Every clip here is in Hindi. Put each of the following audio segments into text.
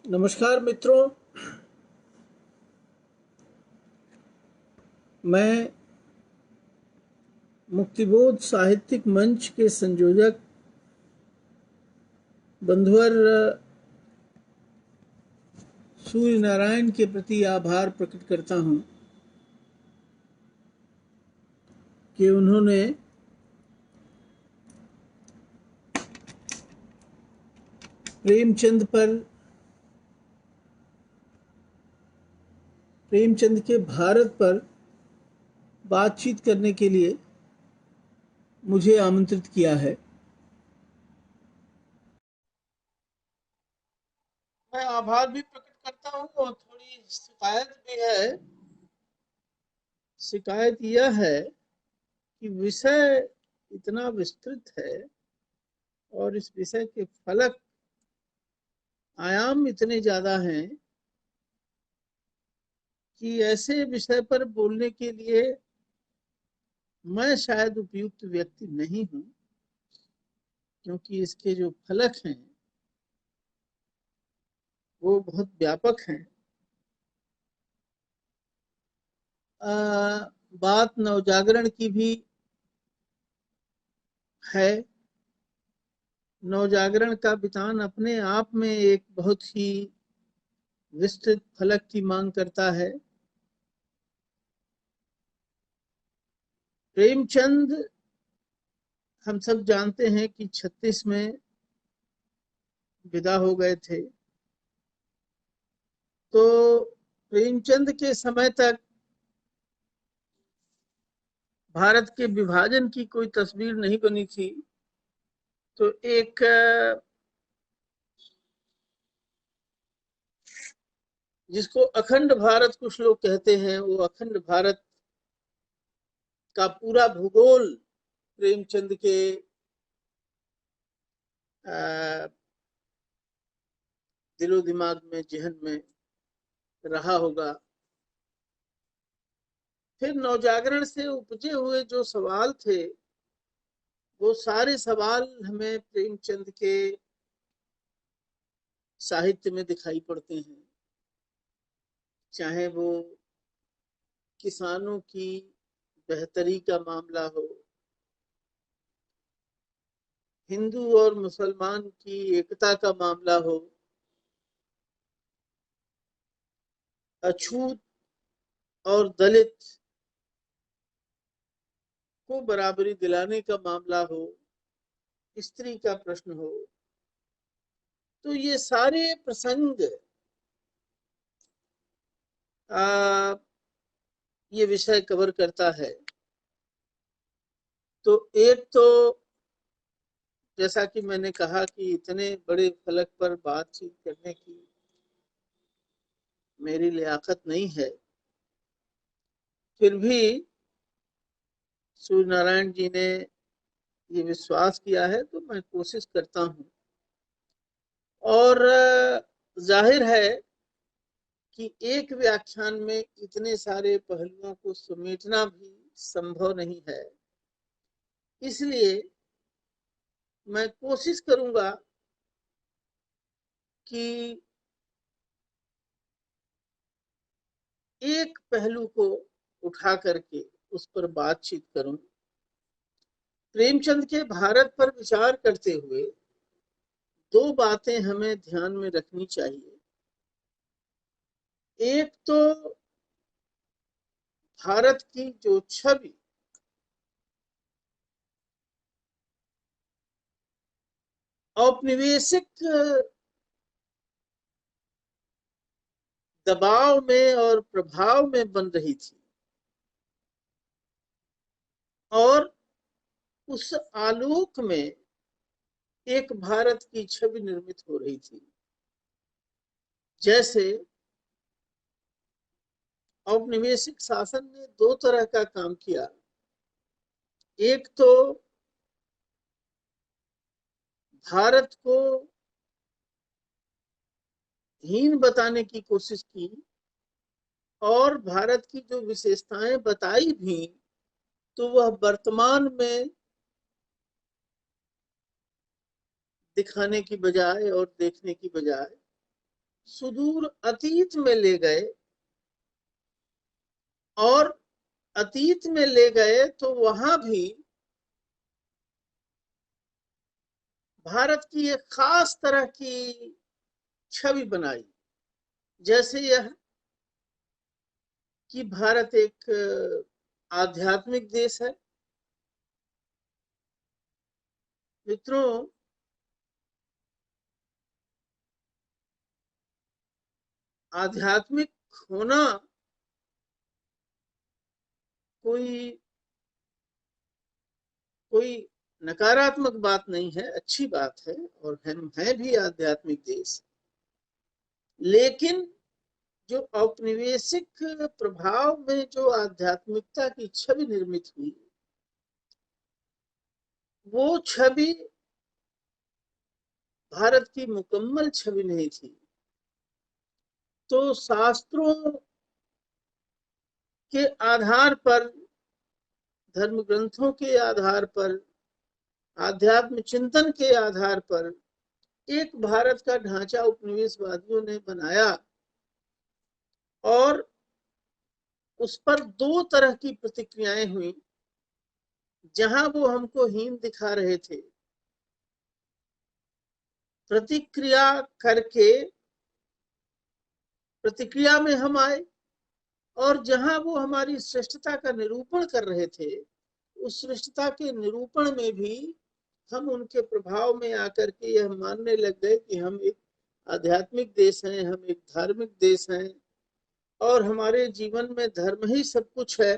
नमस्कार मित्रों, मैं मुक्तिबोध साहित्यिक मंच के संयोजक बंधुवर सूर्य नारायण के प्रति आभार प्रकट करता हूं कि उन्होंने प्रेमचंद के भारत पर बातचीत करने के लिए मुझे आमंत्रित किया है। मैं आभार भी प्रकट करता हूं और थोड़ी शिकायत भी है। शिकायत यह है कि विषय इतना विस्तृत है और इस विषय के फलक आयाम इतने ज्यादा हैं कि ऐसे विषय पर बोलने के लिए मैं शायद उपयुक्त व्यक्ति नहीं हूं, क्योंकि इसके जो फलक हैं वो बहुत व्यापक हैं। बात नवजागरण की भी है। नवजागरण का वितान अपने आप में एक बहुत ही विस्तृत फलक की मांग करता है। प्रेमचंद हम सब जानते हैं कि 36 में विदा हो गए थे, तो प्रेमचंद के समय तक भारत के विभाजन की कोई तस्वीर नहीं बनी थी। तो एक जिसको अखंड भारत कुछ लोग कहते हैं, वो अखंड भारत का पूरा भूगोल प्रेमचंद के दिलो दिमाग में, जहन में रहा होगा। फिर नवजागरण से उपजे हुए जो सवाल थे, वो सारे सवाल हमें प्रेमचंद के साहित्य में दिखाई पड़ते हैं। चाहे वो किसानों की बेहतरी का मामला हो, हिंदू और मुसलमान की एकता का मामला हो, अछूत और दलित को बराबरी दिलाने का मामला हो, स्त्री का प्रश्न हो, तो ये सारे प्रसंग ये विषय कवर करता है। तो एक तो जैसा कि मैंने कहा कि इतने बड़े फलक पर बातचीत करने की मेरी लियाकत नहीं है, फिर भी सूर्य नारायण जी ने ये विश्वास किया है तो मैं कोशिश करता हूं। और जाहिर है कि एक व्याख्यान में इतने सारे पहलुओं को समेटना भी संभव नहीं है, इसलिए मैं कोशिश करूंगा कि एक पहलू को उठा करके उस पर बातचीत करूं। प्रेमचंद के भारत पर विचार करते हुए दो बातें हमें ध्यान में रखनी चाहिए। एक तो भारत की जो छवि औपनिवेशिक दबाव में और प्रभाव में बन रही थी, और उस आलोक में एक भारत की छवि निर्मित हो रही थी। जैसे औपनिवेशिक शासन ने दो तरह का काम किया। एक तो भारत को हीन बताने की कोशिश की, और भारत की जो विशेषताएं बताई भी तो वह वर्तमान में दिखाने की बजाय और देखने की बजाय सुदूर अतीत में ले गए, और अतीत में ले गए तो वहां भी भारत की एक खास तरह की छवि बनाई। जैसे यह कि भारत एक आध्यात्मिक देश है। मित्रों, आध्यात्मिक होना कोई कोई नकारात्मक बात नहीं है, अच्छी बात है, और हम हैं भी आध्यात्मिक देश। लेकिन जो औपनिवेशिक प्रभाव में जो आध्यात्मिकता की छवि निर्मित हुई, वो छवि भारत की मुकम्मल छवि नहीं थी। तो शास्त्रों के आधार पर, धर्म ग्रंथों के आधार पर, आध्यात्म चिंतन के आधार पर एक भारत का ढांचा उपनिवेशवादियों ने बनाया, और उस पर दो तरह की प्रतिक्रियाएं हुई। जहां वो हमको हीन दिखा रहे थे, प्रतिक्रिया करके प्रतिक्रिया में हम आए, और जहां वो हमारी श्रेष्ठता का निरूपण कर रहे थे, उस श्रेष्ठता के निरूपण में भी हम उनके प्रभाव में आकर के यह मानने लग गए कि हम एक आध्यात्मिक देश हैं, हम एक धार्मिक देश हैं, और हमारे जीवन में धर्म ही सब कुछ है।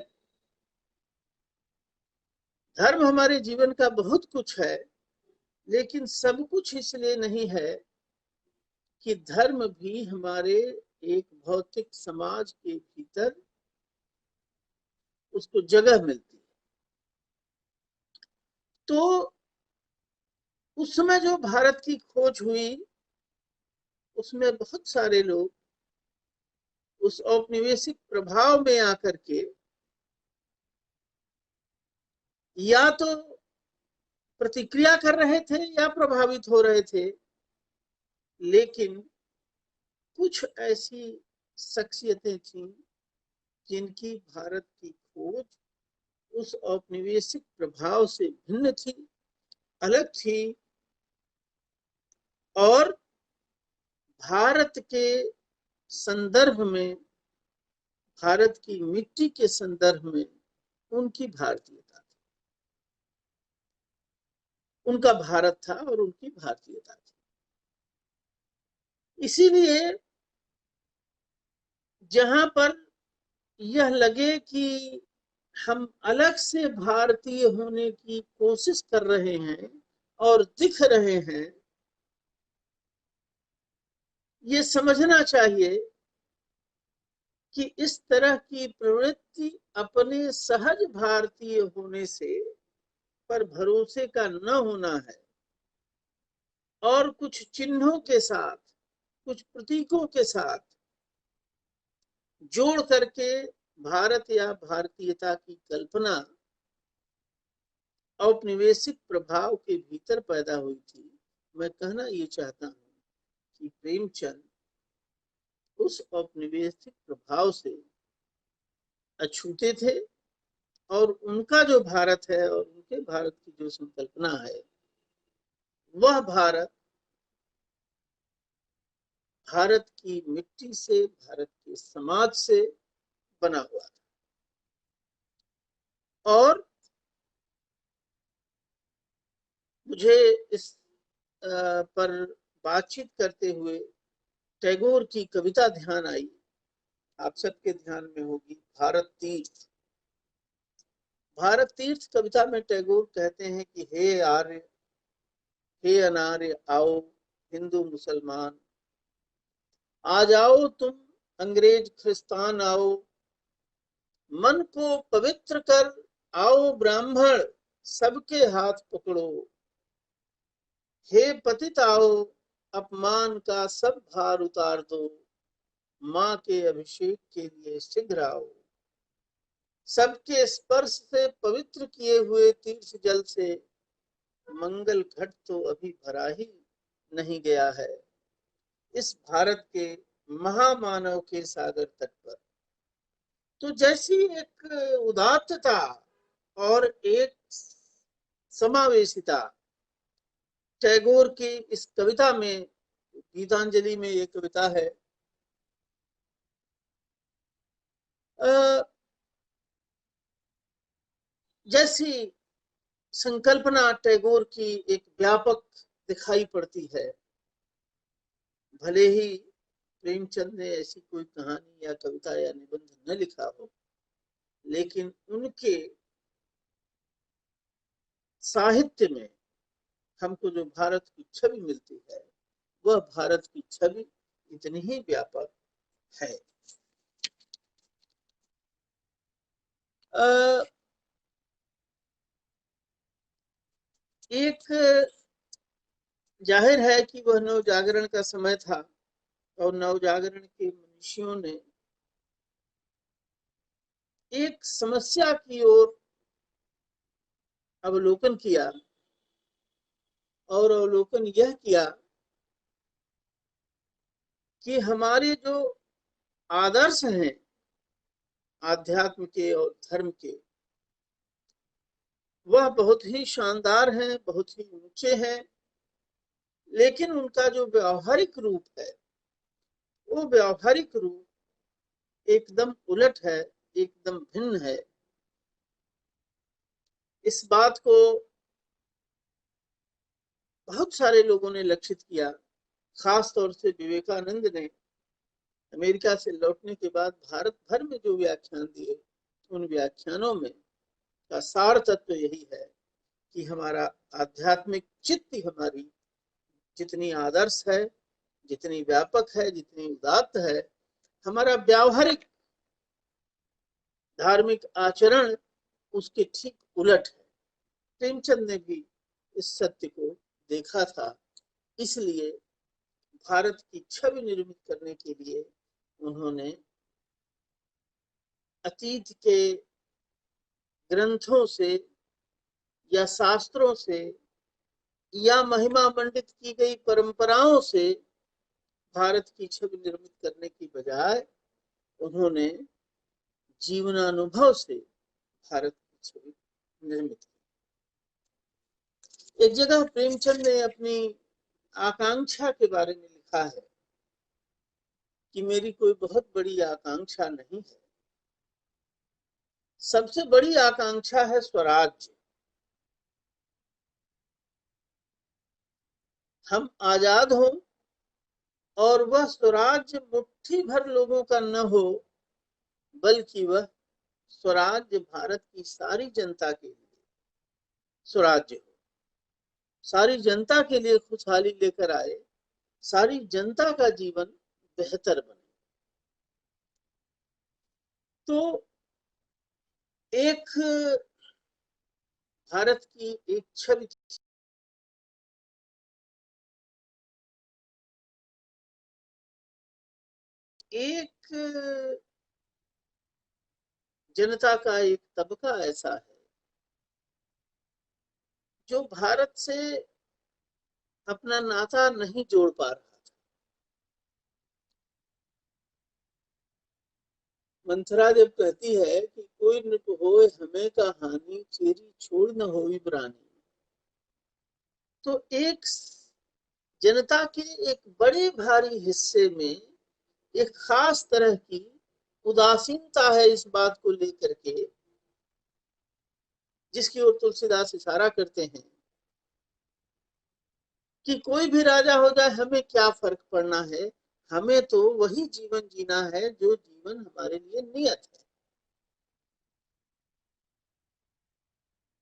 धर्म हमारे जीवन का बहुत कुछ है, लेकिन सब कुछ इसलिए नहीं है कि धर्म भी हमारे एक भौतिक समाज के भीतर उसको जगह मिलती है। तो उस समय जो भारत की खोज हुई, उसमें बहुत सारे लोग उस औपनिवेशिक प्रभाव में आकर के या तो प्रतिक्रिया कर रहे थे या प्रभावित हो रहे थे। लेकिन कुछ ऐसी शख्सियतें थीं जिनकी भारत की खोज उस औपनिवेशिक प्रभाव से भिन्न थी, अलग थी, और भारत के संदर्भ में, भारत की मिट्टी के संदर्भ में उनकी भारतीयता थी, उनका भारत था और उनकी भारतीयता थी। इसीलिए जहां पर यह लगे कि हम अलग से भारतीय होने की कोशिश कर रहे हैं और दिख रहे हैं, ये समझना चाहिए कि इस तरह की प्रवृत्ति अपने सहज भारतीय होने से पर भरोसे का न होना है, और कुछ चिन्हों के साथ, कुछ प्रतीकों के साथ जोड़ करके भारत या भारतीयता की कल्पना औपनिवेशिक प्रभाव के भीतर पैदा हुई थी। मैं कहना ये चाहता हूं कि प्रेमचंद उस औपनिवेशिक प्रभाव से अछूते थे, और उनका जो भारत है और उनके भारत की जो संकल्पना है, वह भारत भारत की मिट्टी से, भारत के समाज से बना हुआ था। और मुझे इस पर बातचीत करते हुए टैगोर की कविता ध्यान आई। आप सबके ध्यान में होगी, भारत तीर्थ। भारत तीर्थ कविता में टैगोर कहते हैं कि हे आर्य, हे अनार्य आओ, हिंदू मुसलमान आ जाओ तुम, अंग्रेज ख्रिस्तान आओ, मन को पवित्र कर आओ ब्राह्मण, सबके हाथ पकड़ो, हे पतित आओ, अपमान का सब भार उतार दो, माँ के अभिषेक के लिए शीघ्र आओ, सबके स्पर्श से पवित्र किए हुए तीर्थ जल से मंगल घट तो अभी भरा ही नहीं गया है इस भारत के महामानव के सागर तट पर। तो जैसी एक उदात्तता और एक समावेशिता टैगोर की इस कविता में, गीतांजलि में ये कविता है, जैसी संकल्पना टैगोर की एक व्यापक दिखाई पड़ती है। भले ही प्रेमचंद ने ऐसी कोई कहानी या कविता या निबंध न लिखा हो, लेकिन उनके साहित्य में हमको जो भारत की छवि मिलती है, वह भारत की छवि इतनी ही व्यापक है। एक जाहिर है कि वह नवजागरण का समय था और नवजागरण के मनुष्यों ने एक समस्या की ओर अवलोकन किया, और अवलोकन यह किया कि हमारे जो आदर्श हैं आध्यात्म के और धर्म के, वह बहुत ही शानदार हैं, बहुत ही ऊंचे हैं, लेकिन उनका जो व्यावहारिक रूप है, वो व्यावहारिक रूप एकदम उलट है, एकदम भिन्न है। इस बात को बहुत सारे लोगों ने लक्षित किया। खास तौर से विवेकानंद ने अमेरिका से लौटने के बाद भारत भर में जो व्याख्यान दिए, उन व्याख्यानों में का सार तत्व यही है कि हमारा आध्यात्मिक चित्त हमारी जितनी आदर्श है, जितनी व्यापक है, जितनी उदात्त है, हमारा व्यावहारिक धार्मिक आचरण उसके ठीक उलट है। प्रेमचंद ने भी इस सत्य को देखा था, इसलिए भारत की छवि निर्मित करने के लिए उन्होंने अतीत के ग्रंथों से या शास्त्रों से या महिमा मंडित की गई परंपराओं से भारत की छवि निर्मित करने की बजाय उन्होंने जीवनानुभव से भारत की छवि निर्मित की। एक जगह प्रेमचंद ने अपनी आकांक्षा के बारे में लिखा है कि मेरी कोई बहुत बड़ी आकांक्षा नहीं है, सबसे बड़ी आकांक्षा है स्वराज्य। हम आजाद हों और वह स्वराज्य मुट्ठी भर लोगों का न हो, बल्कि वह स्वराज्य भारत की सारी जनता के लिए स्वराज्य हो, सारी जनता के लिए खुशहाली लेकर आए, सारी जनता का जीवन बेहतर बने। तो एक भारत की एक छवि, एक जनता का एक तबका ऐसा है जो भारत से अपना नाता नहीं जोड़ पा रहा। मंथरा जब कहती है कि कोई न होए हमें का हानि, चेरी छोड़ न होई प्राणी, तो एक जनता के एक बड़े भारी हिस्से में एक खास तरह की उदासीनता है इस बात को लेकर के, जिसकी ओर तुलसीदास इशारा करते हैं कि कोई भी राजा हो जाए हमें क्या फर्क पड़ना है, हमें तो वही जीवन जीना है जो जीवन हमारे लिए नियत है।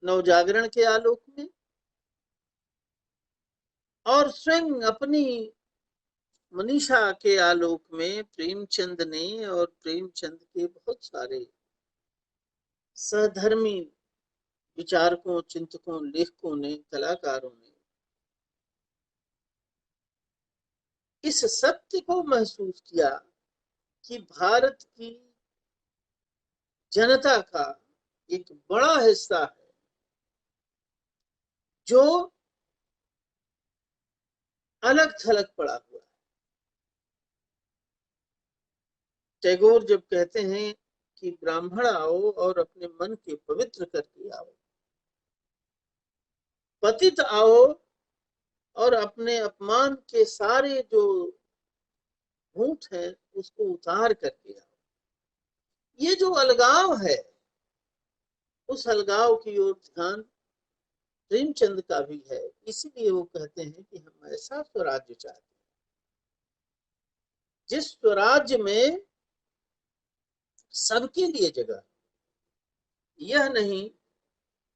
नवजागरण के आलोक में और स्वयं अपनी मनीषा के आलोक में प्रेमचंद ने और प्रेमचंद के बहुत सारे सहधर्मी विचारकों, चिंतकों, लेखकों ने, कलाकारों ने इस सत्य को महसूस किया कि भारत की जनता का एक बड़ा हिस्सा है जो अलग थलग पड़ा हुआ है। टैगोर जब कहते हैं कि ब्राह्मण आओ और अपने मन के पवित्र करके आओ, पतित आओ और अपने अपमान के सारे जो भूत है उसको उतार करके आओ। ये जो अलगाव है, उस अलगाव की ओर ध्यान प्रेमचंद का भी है। इसीलिए वो कहते हैं कि हम ऐसा स्वराज्य चाहते हैं जिस स्वराज्य में सबके लिए जगह, यह नहीं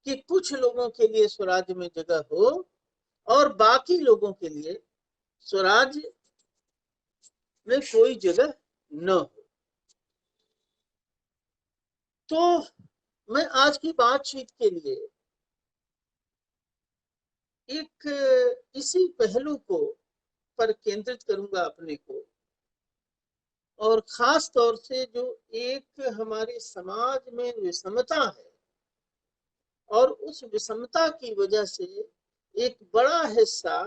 कि कुछ लोगों के लिए स्वराज्य में जगह हो और बाकी लोगों के लिए स्वराज्य में कोई जगह न हो। तो मैं आज की बातचीत के लिए एक इसी पहलू को पर केंद्रित करूंगा अपने को, और खास तौर से जो एक हमारे समाज में विषमता है और उस विषमता की वजह से एक बड़ा हिस्सा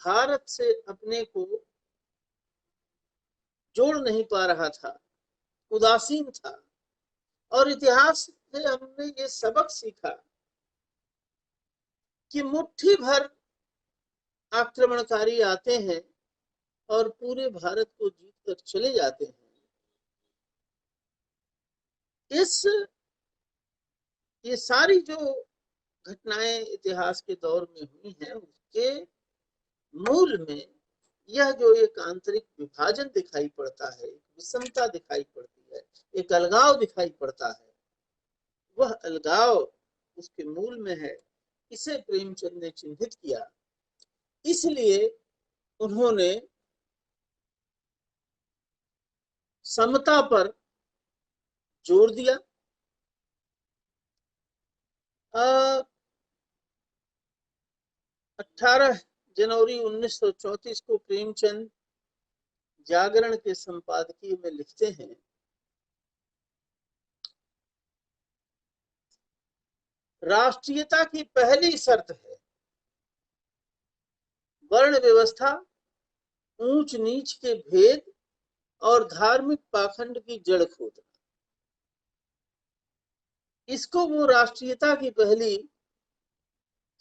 भारत से अपने को जोड़ नहीं पा रहा था, उदासीन था। और इतिहास से हमने ये सबक सीखा कि मुट्ठी भर आक्रमणकारी आते हैं और पूरे भारत को जीत कर चले जाते हैं। इस ये सारी जो घटनाएं इतिहास के दौर में हुई हैं, उसके मूल में यह जो एक आंतरिक विभाजन दिखाई पड़ता है, विषमता दिखाई पड़ती है, एक अलगाव दिखाई पड़ता है, वह अलगाव उसके मूल में है। इसे प्रेमचंद ने चिन्हित किया। इसलिए उन्होंने समता पर जोर दिया। 18 जनवरी 1934 को प्रेमचंद जागरण के संपादकीय में लिखते हैं, राष्ट्रीयता की पहली शर्त है वर्ण व्यवस्था, ऊंच नीच के भेद और धार्मिक पाखंड की जड़ खोदना। इसको वो राष्ट्रीयता की पहली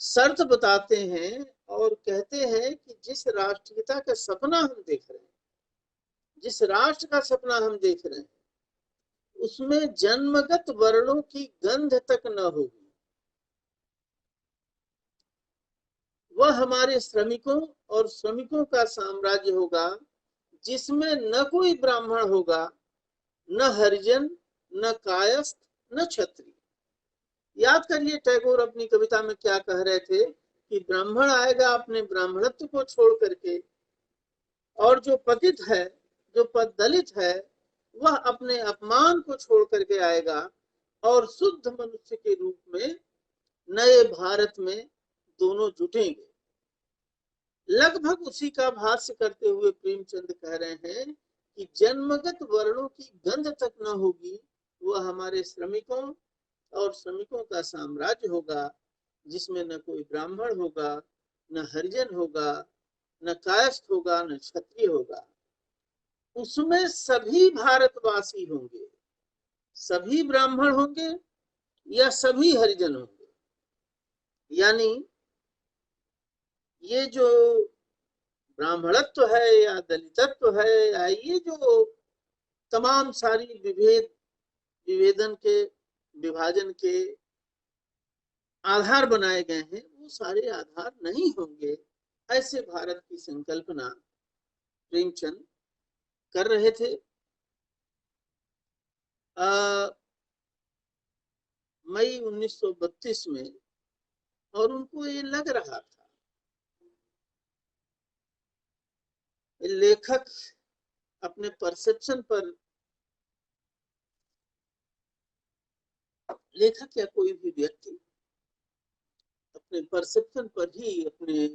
शर्त बताते हैं और कहते हैं कि जिस राष्ट्रीयता का सपना हम देख रहे हैं, जिस राष्ट्र का सपना हम देख रहे हैं, उसमें जन्मगत वर्णों की गंध तक न होगी। वह हमारे श्रमिकों और श्रमिकों का साम्राज्य होगा जिसमें न कोई ब्राह्मण होगा, न हरिजन, न कायस्थ, न क्षत्रिय। याद करिए टैगोर अपनी कविता में क्या कह रहे थे कि ब्राह्मण आएगा अपने ब्राह्मणत्व को छोड़ करके, और जो पतित है, जो दलित है, वह अपने अपमान को छोड़ करके आएगा और शुद्ध मनुष्य के रूप में नए भारत में दोनों जुटेंगे। लगभग उसी का भाष्य करते हुए प्रेमचंद कह रहे हैं कि जन्मगत वर्णों की गंध तक न होगी, वह हमारे श्रमिकों और श्रमिकों का साम्राज्य होगा जिसमें न कोई ब्राह्मण होगा, न हरिजन होगा, न कायस्थ होगा, न क्षत्रिय होगा। उसमें सभी भारतवासी होंगे, सभी ब्राह्मण होंगे या सभी हरिजन होंगे। यानी ये जो ब्राह्मणत्व है या दलितत्व है या ये जो तमाम सारी विभेदन के, विभाजन के आधार बनाए गए हैं, वो सारे आधार नहीं होंगे। ऐसे भारत की संकल्पना प्रेमचंद कर रहे थे। मई 1932 में, और उनको ये लग रहा था, लेखक अपने परसेप्शन पर, लेखक या कोई भी व्यक्ति अपने परसेप्शन पर ही अपने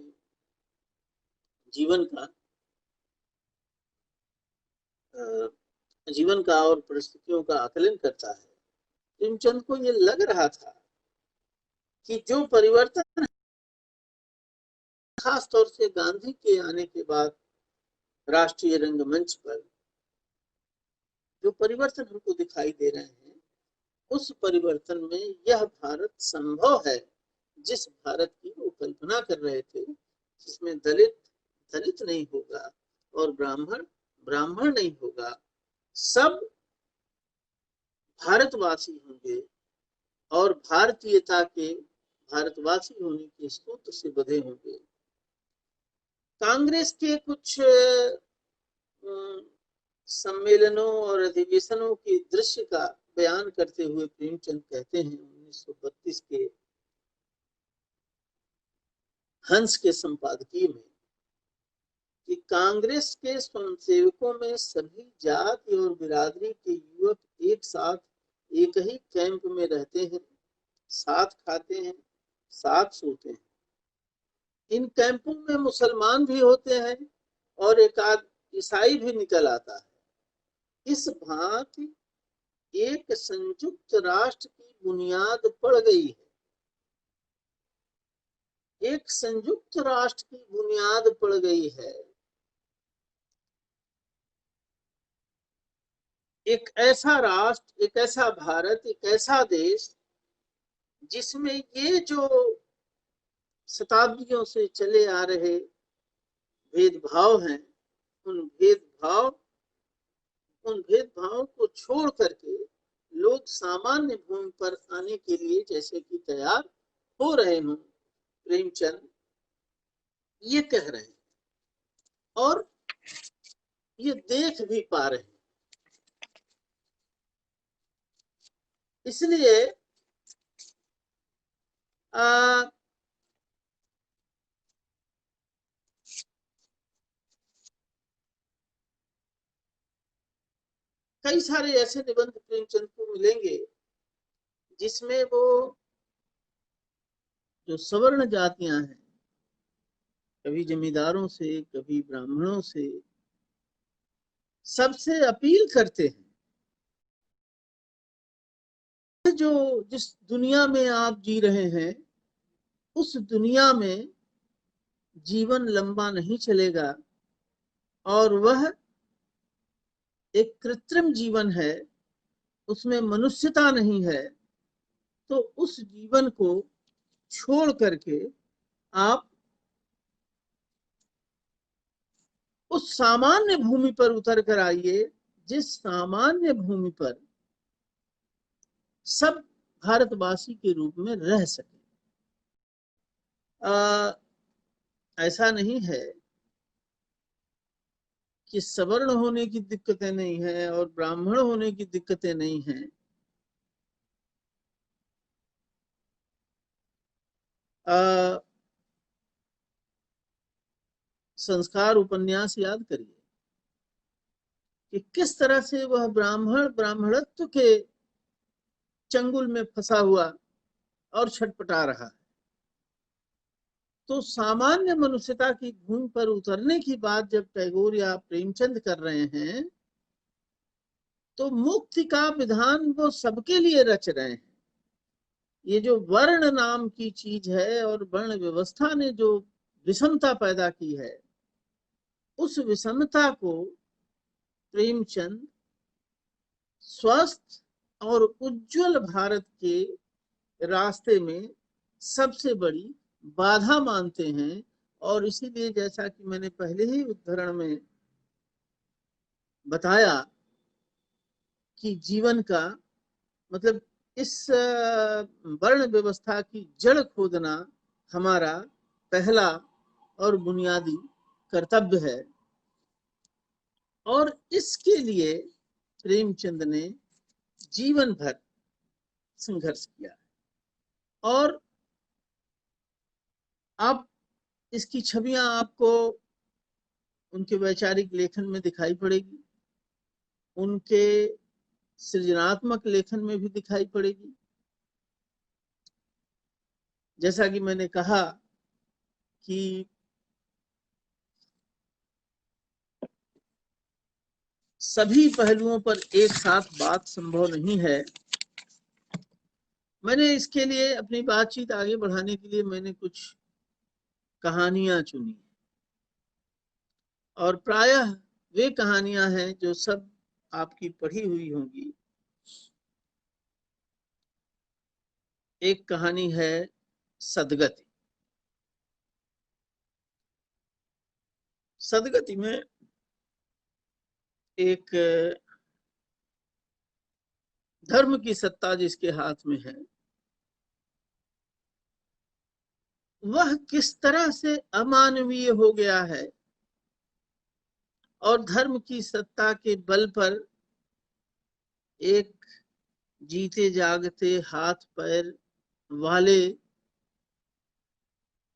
जीवन का जीवन का और परिस्थितियों का आकलन करता है। प्रेमचंद को ये लग रहा था कि जो परिवर्तन खास तौर से गांधी के आने के बाद राष्ट्रीय रंगमंच पर जो परिवर्तन हमको दिखाई दे रहे हैं, उस परिवर्तन में यह भारत संभव है जिस भारत की वो कल्पना कर रहे थे, जिसमें दलित दलित नहीं होगा और ब्राह्मण ब्राह्मण नहीं होगा, सब भारतवासी होंगे और भारतीयता के भारतवासी होने के सूत्र से बंधे होंगे। कांग्रेस के कुछ सम्मेलनों और अधिवेशनों के दृश्य का बयान करते हुए प्रेमचंद कहते हैं 1932 के हंस के संपादकीय में कि कांग्रेस के स्वयंसेवकों में सभी जाति और बिरादरी के युवक एक साथ एक ही कैंप में रहते हैं, साथ खाते हैं, साथ सोते हैं। इन कैंपों में मुसलमान भी होते हैं और एक आध ईसाई भी निकल आता है। इस भांति एक संयुक्त राष्ट्र की बुनियाद पड़ गई है। एक संयुक्त राष्ट्र की बुनियाद पड़ गई है। एक ऐसा राष्ट्र, एक ऐसा भारत, एक ऐसा देश जिसमें ये जो शताब्दियों से चले आ रहे भेदभाव हैं, उन भेदभावों को छोड़ करके लोग सामान्य भूमि पर आने के लिए जैसे कि तैयार हो रहे हों, प्रेमचंद ये कह रहे हैं और ये देख भी पा रहे हैं। इसलिए कई सारे ऐसे निबंध प्रेमचंद को मिलेंगे जिसमें वो जो सवर्ण जातियां हैं, कभी जमींदारों से, कभी ब्राह्मणों से, सबसे अपील करते हैं जो जिस दुनिया में आप जी रहे हैं उस दुनिया में जीवन लंबा नहीं चलेगा और वह एक कृत्रिम जीवन है, उसमें मनुष्यता नहीं है। तो उस जीवन को छोड़ करके आप उस सामान्य भूमि पर उतर कर आइए जिस सामान्य भूमि पर सब भारतवासी के रूप में रह सके। ऐसा नहीं है कि सवर्ण होने की दिक्कतें नहीं है और ब्राह्मण होने की दिक्कतें नहीं है। संस्कार उपन्यास याद करिए कि किस तरह से वह ब्राह्मणत्व के चंगुल में फंसा हुआ और छटपटा रहा है। तो सामान्य मनुष्यता की भूमि पर उतरने की बात जब टैगोर या प्रेमचंद कर रहे हैं तो मुक्ति का विधान वो सबके लिए रच रहे हैं। ये जो वर्ण नाम की चीज है और वर्ण व्यवस्था ने जो विषमता पैदा की है, उस विषमता को प्रेमचंद स्वस्थ और उज्जवल भारत के रास्ते में सबसे बड़ी बाधा मानते हैं। और इसीलिए जैसा कि मैंने पहले ही उद्धरण में बताया कि जीवन का मतलब इस वर्ण व्यवस्था की जड़ खोदना हमारा पहला और बुनियादी कर्तव्य है और इसके लिए प्रेमचंद ने जीवन भर संघर्ष किया और अब इसकी छवियां आपको उनके वैचारिक लेखन में दिखाई पड़ेगी, उनके सृजनात्मक लेखन में भी दिखाई पड़ेगी। जैसा कि मैंने कहा कि सभी पहलुओं पर एक साथ बात संभव नहीं है। मैंने इसके लिए अपनी बातचीत आगे बढ़ाने के लिए मैंने कुछ कहानियां चुनी और प्रायः वे कहानियां हैं जो सब आपकी पढ़ी हुई होंगी। एक कहानी है सदगति। सदगति में एक धर्म की सत्ता जिसके हाथ में है, वह किस तरह से अमानवीय हो गया है और धर्म की सत्ता के बल पर एक जीते जागते हाथ पैर वाले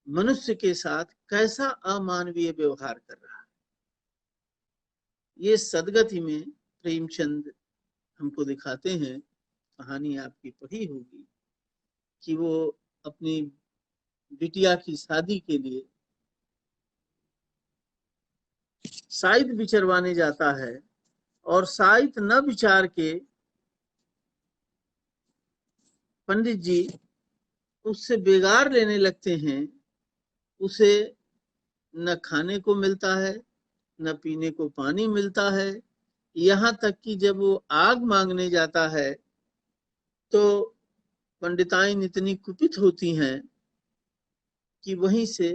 मनुष्य के साथ कैसा अमानवीय व्यवहार कर रहा है। ये सदगति में प्रेमचंद हमको दिखाते हैं। कहानी आपकी पढ़ी होगी कि वो अपनी बिटिया की शादी के लिए साइत विचरवाने जाता है और साइत न विचार के पंडित जी उससे बेगार लेने लगते हैं। उसे न खाने को मिलता है, न पीने को पानी मिलता है। यहाँ तक कि जब वो आग मांगने जाता है तो पंडिताइन इतनी कुपित होती हैं कि वहीं से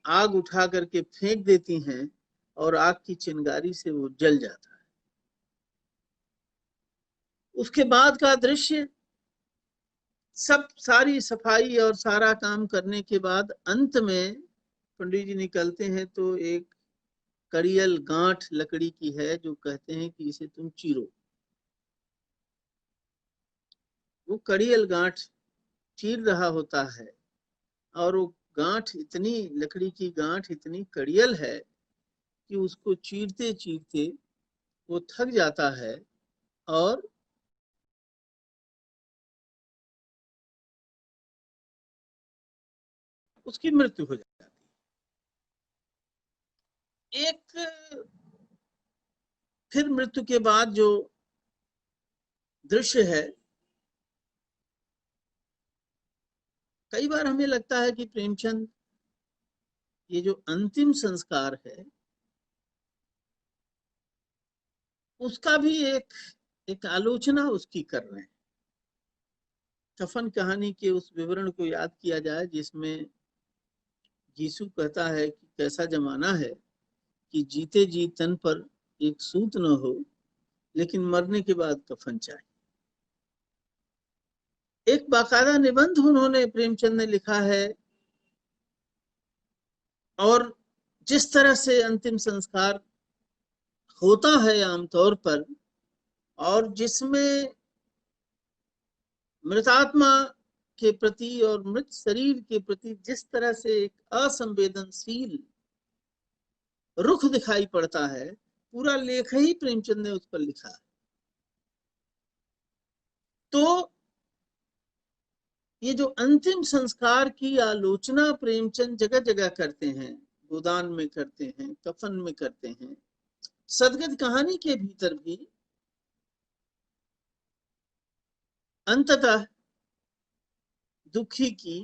आग उठा करके फेंक देती हैं और आग की चिंगारी से वो जल जाता है। उसके बाद का दृश्य, सब सारी सफाई और सारा काम करने के बाद अंत में पंडित जी निकलते हैं तो एक कड़ियल गांठ लकड़ी की है जो कहते हैं कि इसे तुम चीरो। वो कड़ियल गांठ चीर रहा होता है और वो गांठ इतनी, लकड़ी की गांठ इतनी कड़ियल है कि उसको चीरते चीरते वो थक जाता है और उसकी मृत्यु हो जाती है। एक फिर मृत्यु के बाद जो दृश्य है, कई बार हमें लगता है कि प्रेमचंद ये जो अंतिम संस्कार है उसका भी एक आलोचना उसकी कर रहे हैं। कफन कहानी के उस विवरण को याद किया जाए जिसमें यीशु कहता है कि कैसा जमाना है कि जीते जी तन पर एक सूत न हो, लेकिन मरने के बाद कफन चाहिए। एक बाकायदा निबंध उन्होंने, प्रेमचंद ने लिखा है और जिस तरह से अंतिम संस्कार होता है आमतौर पर, और जिसमें मृतात्मा के प्रति और मृत शरीर के प्रति जिस तरह से एक असंवेदनशील रुख दिखाई पड़ता है, पूरा लेख ही प्रेमचंद ने उस पर लिखा है। तो ये जो अंतिम संस्कार की आलोचना प्रेमचंद जगह जगह करते हैं, गोदान में करते हैं, कफन में करते हैं, सदगत कहानी के भीतर भी अंततः दुखी की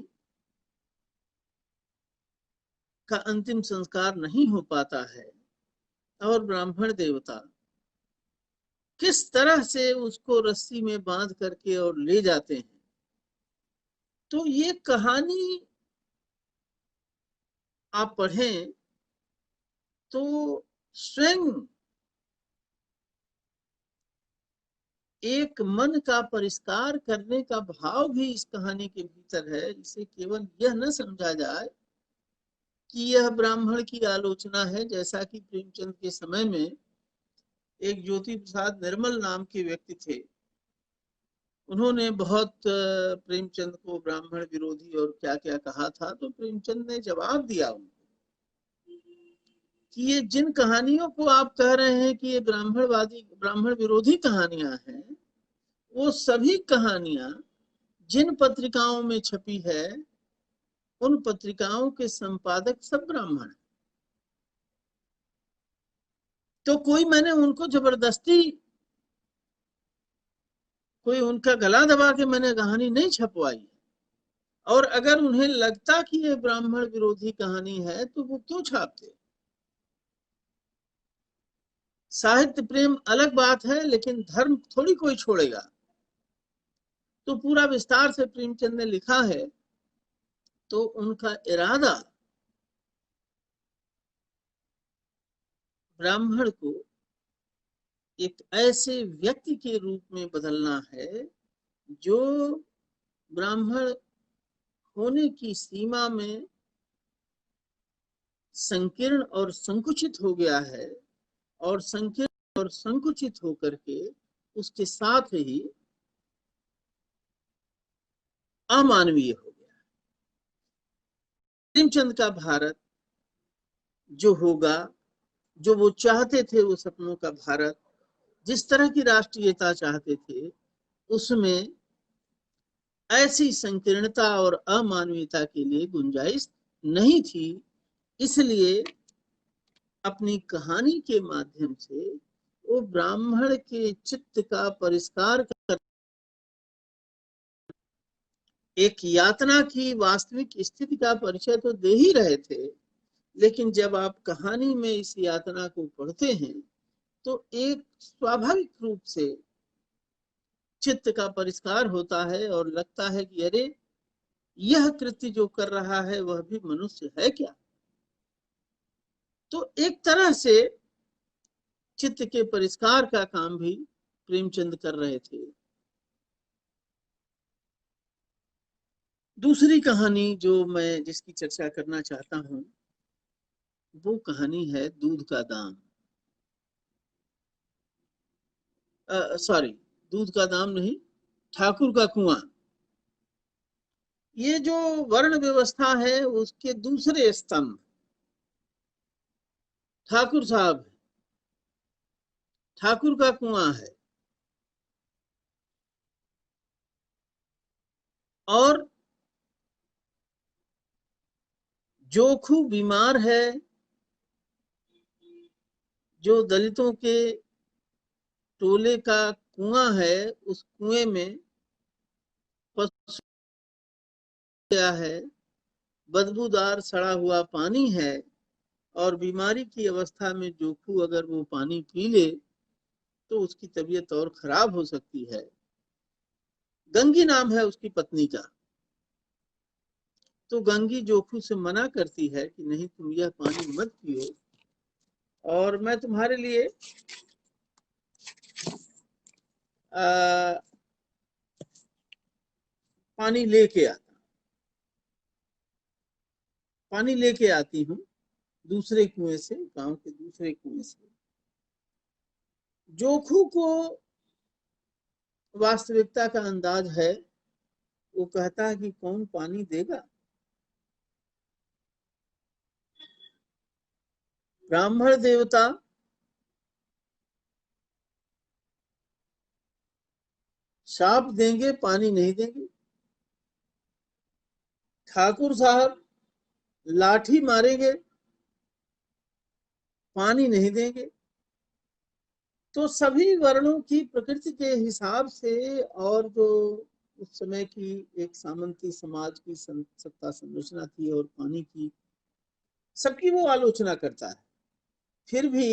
का अंतिम संस्कार नहीं हो पाता है और ब्राह्मण देवता किस तरह से उसको रस्सी में बांध करके और ले जाते हैं। तो ये कहानी आप पढ़ें तो स्वयं एक मन का परिष्कार करने का भाव भी इस कहानी के भीतर है। इसे केवल यह न समझा जाए कि यह ब्राह्मण की आलोचना है, जैसा कि प्रेमचंद के समय में एक ज्योति प्रसाद निर्मल नाम के व्यक्ति थे। उन्होंने बहुत प्रेमचंद को ब्राह्मण विरोधी और क्या क्या कहा था, तो प्रेमचंद ने जवाब दिया उनको कि ये जिन कहानियों को आप कह रहे हैं कि ये ब्राह्मणवादी, ब्राह्मण विरोधी कहानियां हैं, वो सभी कहानियां जिन पत्रिकाओं में छपी है उन पत्रिकाओं के संपादक सब ब्राह्मण हैं। तो कोई, मैंने उनको जबरदस्ती कोई उनका गला दबा के मैंने कहानी नहीं छपवाई। और अगर उन्हें लगता कि ये ब्राह्मण विरोधी कहानी है तो वो क्यों छापते। साहित्य प्रेम अलग बात है, लेकिन धर्म थोड़ी कोई छोड़ेगा। तो पूरा विस्तार से प्रेमचंद ने लिखा है। तो उनका इरादा ब्राह्मण को एक ऐसे व्यक्ति के रूप में बदलना है जो ब्राह्मण होने की सीमा में संकीर्ण और संकुचित हो गया है, और संकीर्ण और संकुचित होकर के उसके साथ ही अमानवीय हो गया। प्रेमचंद का भारत जो होगा, जो वो चाहते थे, वो सपनों का भारत, जिस तरह की राष्ट्रीयता चाहते थे, उसमें ऐसी संकीर्णता और अमानवीयता के लिए गुंजाइश नहीं थी। इसलिए अपनी कहानी के माध्यम से वो ब्राह्मण के चित्त का परिष्कार कर एक यातना की वास्तविक स्थिति का परिचय तो दे ही रहे थे, लेकिन जब आप कहानी में इस यातना को पढ़ते हैं तो एक स्वाभाविक रूप से चित्त का परिष्कार होता है और लगता है कि अरे, यह कृत्य जो कर रहा है वह भी मनुष्य है क्या। तो एक तरह से चित्त के परिष्कार का काम भी प्रेमचंद कर रहे थे। दूसरी कहानी जो मैं जिसकी चर्चा करना चाहता हूं, वो कहानी है दूध का दाम। सॉरी, दूध का दाम नहीं, ठाकुर का कुआं। ये जो वर्ण व्यवस्था है उसके दूसरे स्तंभ ठाकुर साहब, ठाकुर का कुआं है। और जोखू बीमार है, जो दलितों के टोले का कुआं है, उस कुएं में पशु गया है, बदबूदार सड़ा हुआ पानी है, और बीमारी की अवस्था में जोखू अगर वो पानी पी ले तो उसकी तबीयत और खराब हो सकती है। गंगी नाम है उसकी पत्नी का। तो गंगी जोखू से मना करती है कि नहीं, तुम यह पानी मत पियो, और मैं तुम्हारे लिए पानी लेके आता पानी लेके आती हूँ दूसरे कुएं से, गांव के दूसरे कुएं से। जोखू को वास्तविकता का अंदाज है। वो कहता है कि कौन पानी देगा। ब्राह्मण देवता शाप देंगे, पानी नहीं देंगे। ठाकुर साहब लाठी मारेंगे, पानी नहीं देंगे। तो सभी वर्णों की प्रकृति के हिसाब से, और जो उस समय की एक सामंती समाज की सत्ता संरचना थी और पानी की, सबकी वो आलोचना करता है। फिर भी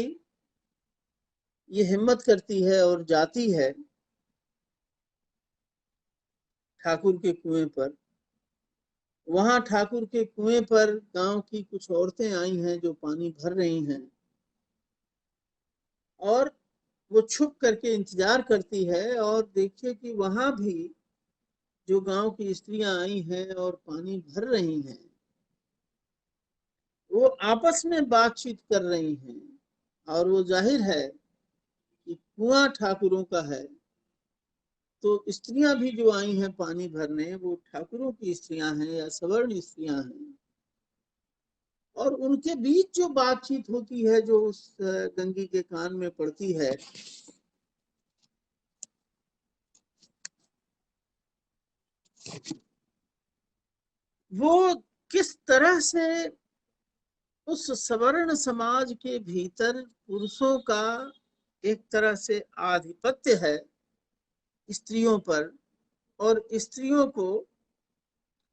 ये हिम्मत करती है और जाती है ठाकुर के कुएं पर। वहां ठाकुर के कुएं पर गांव की कुछ औरतें आई हैं जो पानी भर रही हैं, और वो छुप करके इंतजार करती है, और देखिए कि वहां भी जो गांव की स्त्रियां आई हैं और पानी भर रही हैं, वो आपस में बातचीत कर रही हैं। और वो जाहिर है कि कुआं ठाकुरों का है, तो स्त्रियां भी जो आई हैं पानी भरने, वो ठाकुरों की स्त्रियां हैं या सवर्ण स्त्रियां हैं। और उनके बीच जो बातचीत होती है, जो उस गंगी के कान में पड़ती है, वो किस तरह से उस सवर्ण समाज के भीतर पुरुषों का एक तरह से आधिपत्य है स्त्रियों पर, और स्त्रियों को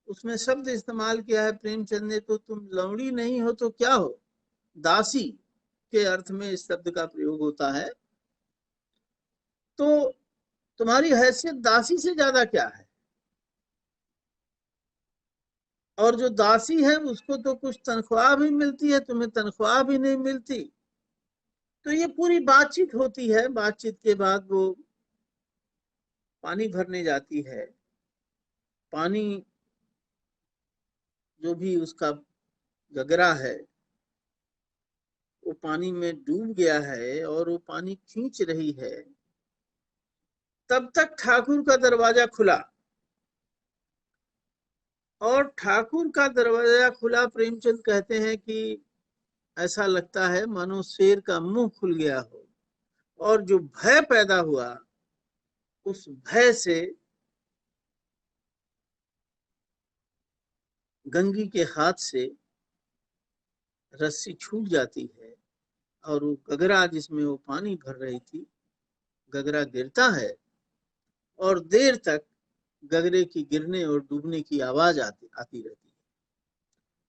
उसमें शब्द इस्तेमाल किया है प्रेमचंद ने, तो तुम लौड़ी नहीं हो तो क्या हो, दासी के अर्थ में इस शब्द का प्रयोग होता है। तो तुम्हारी हैसियत दासी से ज्यादा क्या है, और जो दासी है उसको तो कुछ तनख्वाह भी मिलती है, तुम्हें तनख्वाह भी नहीं मिलती। तो ये पूरी बातचीत होती है। बातचीत के बाद वो पानी भरने जाती है। पानी जो भी उसका गगरा है वो पानी में डूब गया है और वो पानी खींच रही है। तब तक ठाकुर का दरवाजा खुला, और ठाकुर का दरवाजा खुला, प्रेमचंद कहते हैं कि ऐसा लगता है मानो शेर का मुंह खुल गया हो, और जो भय पैदा हुआ उस भय से गंगी के हाथ से रस्सी छूट जाती है, और वो गगरा जिसमें वो पानी भर रही थी, गगरा गिरता है, और देर तक गगरे की गिरने और डूबने की आवाज आती रहती है।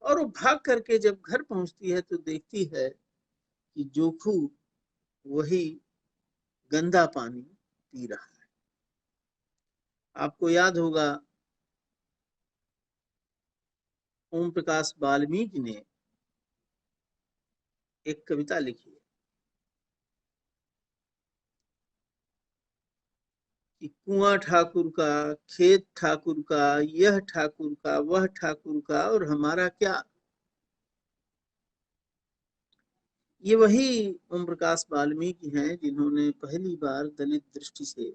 और वो भाग करके जब घर पहुंचती है तो देखती है कि जोखू वही गंदा पानी पी रहा है। आपको याद होगा ओम प्रकाश वाल्मीकि ने एक कविता लिखी है कि कुआं ठाकुर का, खेत ठाकुर का, यह ठाकुर का, वह ठाकुर का, और हमारा क्या। ये वही ओम प्रकाश वाल्मीकि हैं जिन्होंने पहली बार दलित दृष्टि से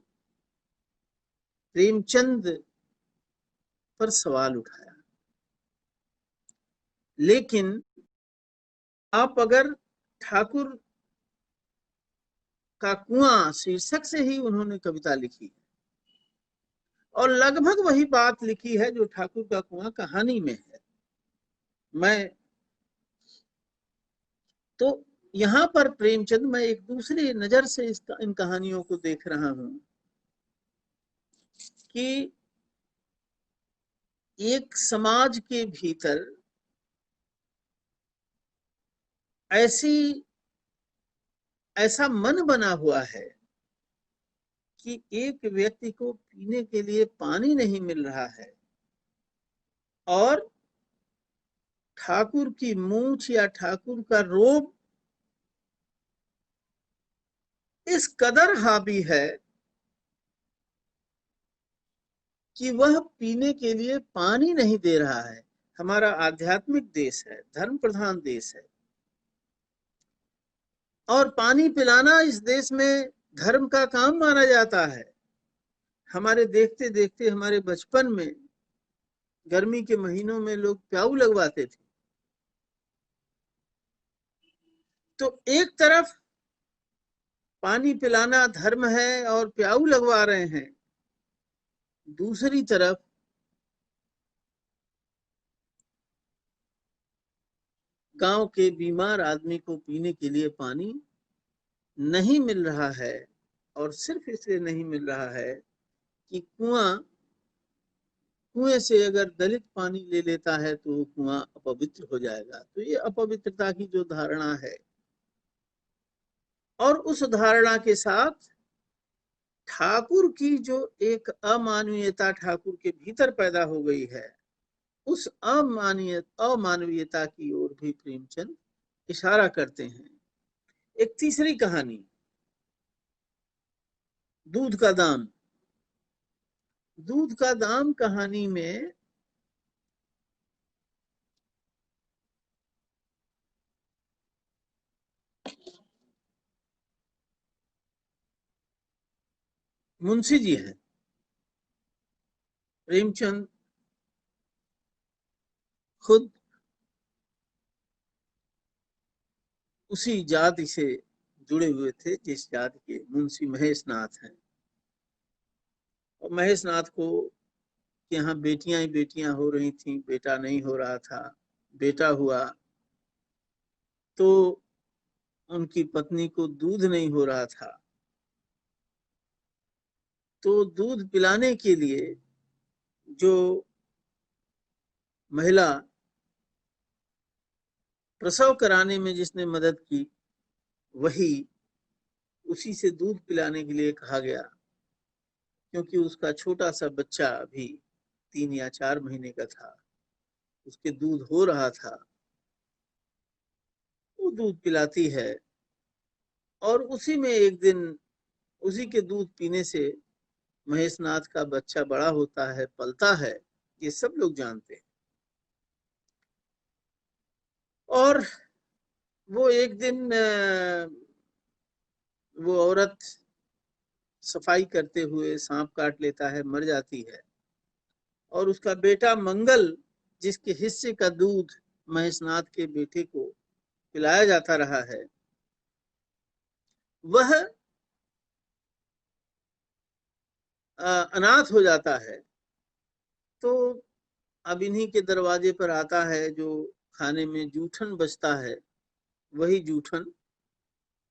प्रेमचंद पर सवाल उठाया। लेकिन आप अगर ठाकुर का कुआं शीर्षक से ही उन्होंने कविता लिखी, और लगभग वही बात लिखी है जो ठाकुर का कुआं कहानी में है। मैं तो यहाँ पर प्रेमचंद, मैं एक दूसरी नजर से इन कहानियों को देख रहा हूं कि एक समाज के भीतर ऐसी ऐसा मन बना हुआ है कि एक व्यक्ति को पीने के लिए पानी नहीं मिल रहा है, और ठाकुर की मूछ या ठाकुर का रोब इस कदर हावी है कि वह पीने के लिए पानी नहीं दे रहा है। हमारा आध्यात्मिक देश है, धर्म प्रधान देश है, और पानी पिलाना इस देश में धर्म का काम माना जाता है। हमारे देखते देखते हमारे बचपन में गर्मी के महीनों में लोग प्याऊ लगवाते थे। तो एक तरफ पानी पिलाना धर्म है और प्याऊ लगवा रहे हैं, दूसरी तरफ गांव के बीमार आदमी को पीने के लिए पानी नहीं मिल रहा है, और सिर्फ इसलिए नहीं मिल रहा है कि कुएं से अगर दलित पानी ले लेता है तो वो कुआं अपवित्र हो जाएगा। तो ये अपवित्रता की जो धारणा है, और उस धारणा के साथ ठाकुर की जो एक अमानवीयता ठाकुर के भीतर पैदा हो गई है, उस अमानवीयता की ओर भी प्रेमचंद इशारा करते हैं। एक तीसरी कहानी, दूध का दाम। दूध का दाम कहानी में मुंशी जी हैं। प्रेमचंद खुद उसी जाति से जुड़े हुए थे जिस जाति के मुंशी महेश नाथ हैं, और महेश नाथ को यहाँ बेटियां ही बेटियां हो रही थी, बेटा नहीं हो रहा था। बेटा हुआ तो उनकी पत्नी को दूध नहीं हो रहा था, तो दूध पिलाने के लिए जो महिला प्रसव कराने में जिसने मदद की, वही उसी से दूध पिलाने के लिए कहा गया, क्योंकि उसका छोटा सा बच्चा अभी 3 या 4 महीने का था, उसके दूध हो रहा था। वो दूध पिलाती है और उसी में एक दिन उसी के दूध पीने से महेशनाथ का बच्चा बड़ा होता है, पलता है, ये सब लोग जानते हैं। और वो एक दिन वो औरत सफाई करते हुए सांप काट लेता है, मर जाती है, और उसका बेटा मंगल, जिसके हिस्से का दूध महेशनाथ के बेटे को पिलाया जाता रहा है, वह अनाथ हो जाता है। तो अब इन्हीं के दरवाजे पर आता है जो खाने में जूठन बचता है, वही जूठन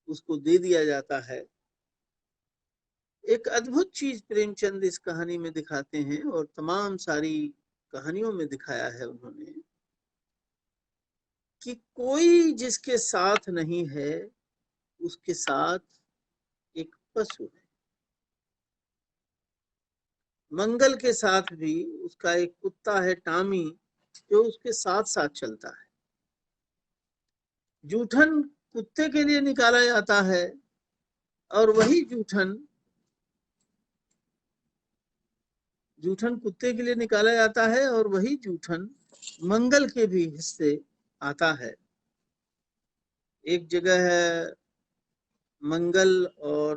उसको दे दिया जाता है। एक अद्भुत चीज प्रेमचंद इस कहानी में दिखाते हैं, और तमाम सारी कहानियों में दिखाया है उन्होंने, कि कोई जिसके साथ नहीं है उसके साथ एक पशु है। मंगल के साथ भी उसका एक कुत्ता है टॉमी, जो उसके साथ साथ चलता है। जूठन कुत्ते के लिए निकाला जाता है, और वही जूठन जूठन कुत्ते के लिए निकाला जाता है, और वही जूठन मंगल के भी हिस्से आता है। एक जगह है मंगल और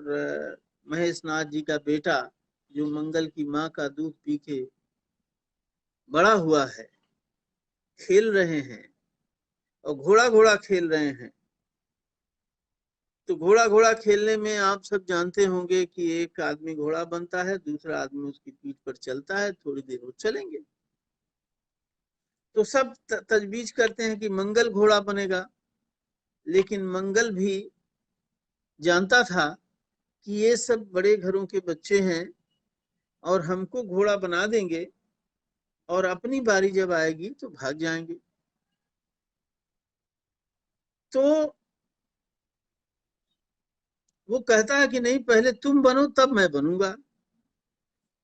महेशनाथ जी का बेटा, जो मंगल की माँ का दूध पी के बड़ा हुआ है, खेल रहे हैं और घोड़ा घोड़ा खेल रहे हैं। तो घोड़ा घोड़ा खेलने में आप सब जानते होंगे कि एक आदमी घोड़ा बनता है, दूसरा आदमी उसकी पीठ पर चलता है, थोड़ी देर वो चलेंगे। तो सब तजवीज करते हैं कि मंगल घोड़ा बनेगा, लेकिन मंगल भी जानता था कि ये सब बड़े घरों के बच्चे हैं और हमको घोड़ा बना देंगे, और अपनी बारी जब आएगी तो भाग जाएंगे। तो वो कहता है कि नहीं, पहले तुम बनो तब मैं बनूंगा।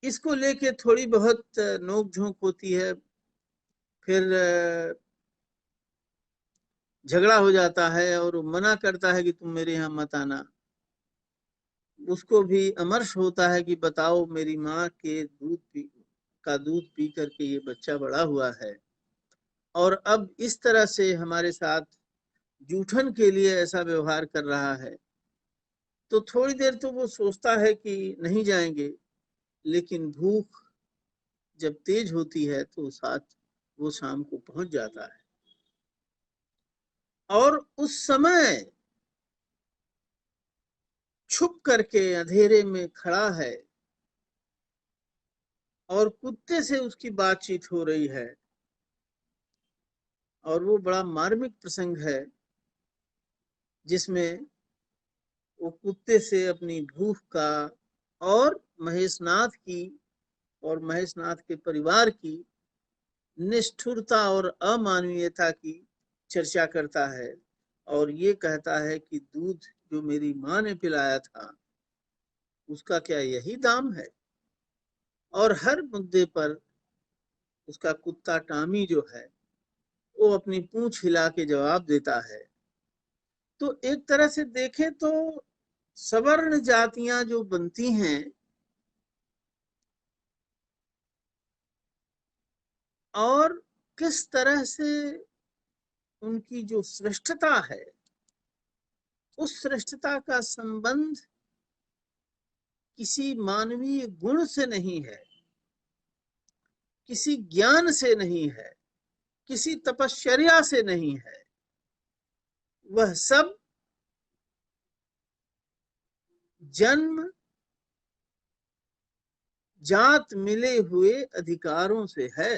इसको लेके थोड़ी बहुत नोक झोंक होती है, फिर झगड़ा हो जाता है, और वो मना करता है कि तुम मेरे यहाँ मत आना। उसको भी अमर्ष होता है कि बताओ, मेरी माँ के दूध पी करके ये बच्चा बड़ा हुआ है, और अब इस तरह से हमारे साथ जूठन के लिए ऐसा व्यवहार कर रहा है। तो थोड़ी देर तो वो सोचता है कि नहीं जाएंगे, लेकिन भूख जब तेज होती है तो साथ वो शाम को पहुंच जाता है। और उस समय छुप करके अंधेरे में खड़ा है, और कुत्ते से उसकी बातचीत हो रही है। और वो बड़ा मार्मिक प्रसंग है, जिसमें वो कुत्ते से अपनी भूख का और महेशनाथ की और महेशनाथ के परिवार की निष्ठुरता और अमानवीयता की चर्चा करता है, और ये कहता है कि दूध जो मेरी माँ ने पिलाया था, उसका क्या यही दाम है। और हर मुद्दे पर उसका कुत्ता टॉमी जो है, वो अपनी पूंछ हिला के जवाब देता है। तो एक तरह से देखें तो सवर्ण जातियां जो बनती हैं, और किस तरह से उनकी जो श्रेष्ठता है, उस श्रेष्ठता का संबंध किसी मानवीय गुण से नहीं है, किसी ज्ञान से नहीं है, किसी तपश्चर्या से नहीं है। वह सब जन्म जात मिले हुए अधिकारों से है।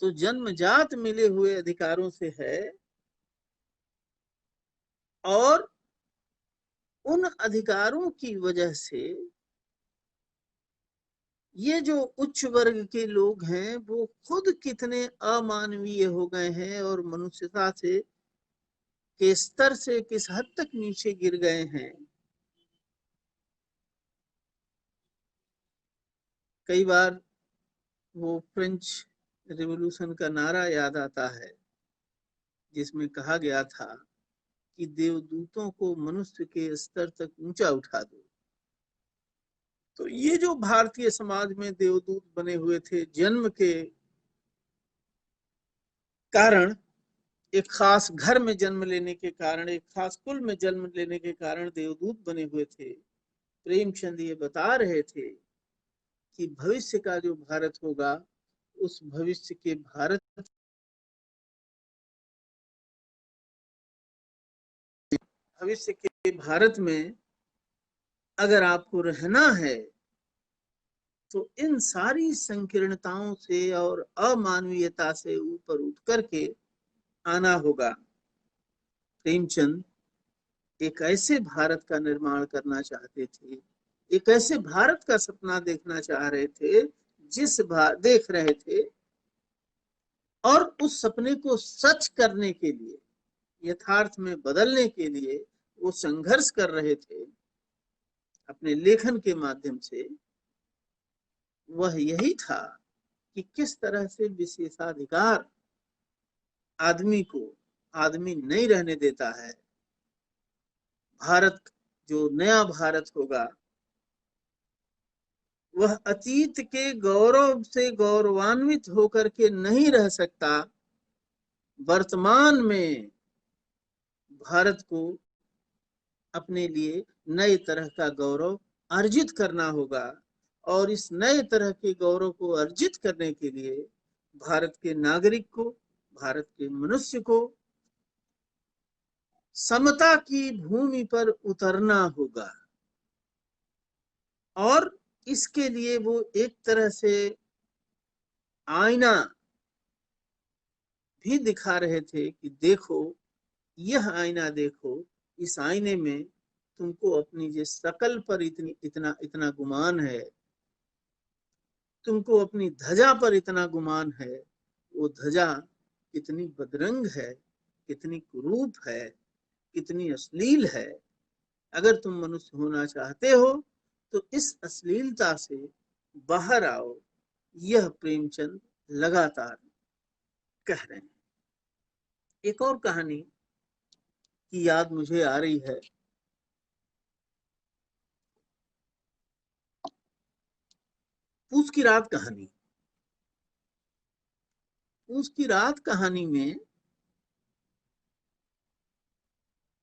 तो जन्म जात मिले हुए अधिकारों से है, और उन अधिकारों की वजह से ये जो उच्च वर्ग के लोग हैं वो खुद कितने अमानवीय हो गए हैं और मनुष्यता से के स्तर से किस हद तक नीचे गिर गए हैं। कई बार वो फ्रेंच रिवॉल्यूशन का नारा याद आता है जिसमें कहा गया था कि देवदूतों को मनुष्य के स्तर तक ऊंचा उठा दो। तो ये जो भारतीय समाज में देवदूत बने हुए थे जन्म के कारण, एक खास घर में जन्म लेने के कारण, एक खास कुल में जन्म लेने के कारण देवदूत बने हुए थे, प्रेमचंद ये बता रहे थे कि भविष्य का जो भारत होगा उस भविष्य के भारत में अगर आपको रहना है तो इन सारी संकीर्णताओं से और अमानवीयता से ऊपर उठ करके आना होगा। प्रेमचंद एक ऐसे भारत का निर्माण करना चाहते थे, एक ऐसे भारत का सपना देखना चाह रहे थे, देख रहे थे, और उस सपने को सच करने के लिए, यथार्थ में बदलने के लिए वो संघर्ष कर रहे थे अपने लेखन के माध्यम से। वह यही था कि किस तरह से विशेषाधिकार आदमी को आदमी नहीं रहने देता है। भारत, जो नया भारत होगा, वह अतीत के गौरव से गौरवान्वित होकर के नहीं रह सकता। वर्तमान में भारत को अपने लिए नए तरह का गौरव अर्जित करना होगा, और इस नए तरह के गौरव को अर्जित करने के लिए भारत के नागरिक को, भारत के मनुष्य को समता की भूमि पर उतरना होगा। और इसके लिए वो एक तरह से आईना भी दिखा रहे थे कि देखो, यह आईना देखो, इस आईने में तुमको अपनी जो शकल पर इतना इतना गुमान है, तुमको अपनी ध्वजा पर इतना गुमान है, वो ध्वजा कितनी बदरंग है, कितनी कुरूप है, कितनी अश्लील है। अगर तुम मनुष्य होना चाहते हो तो इस अश्लीलता से बाहर आओ। यह प्रेमचंद लगातार कह रहे हैं। एक और कहानी की याद मुझे आ रही है। पूस की रात कहानी। पूस की रात कहानी में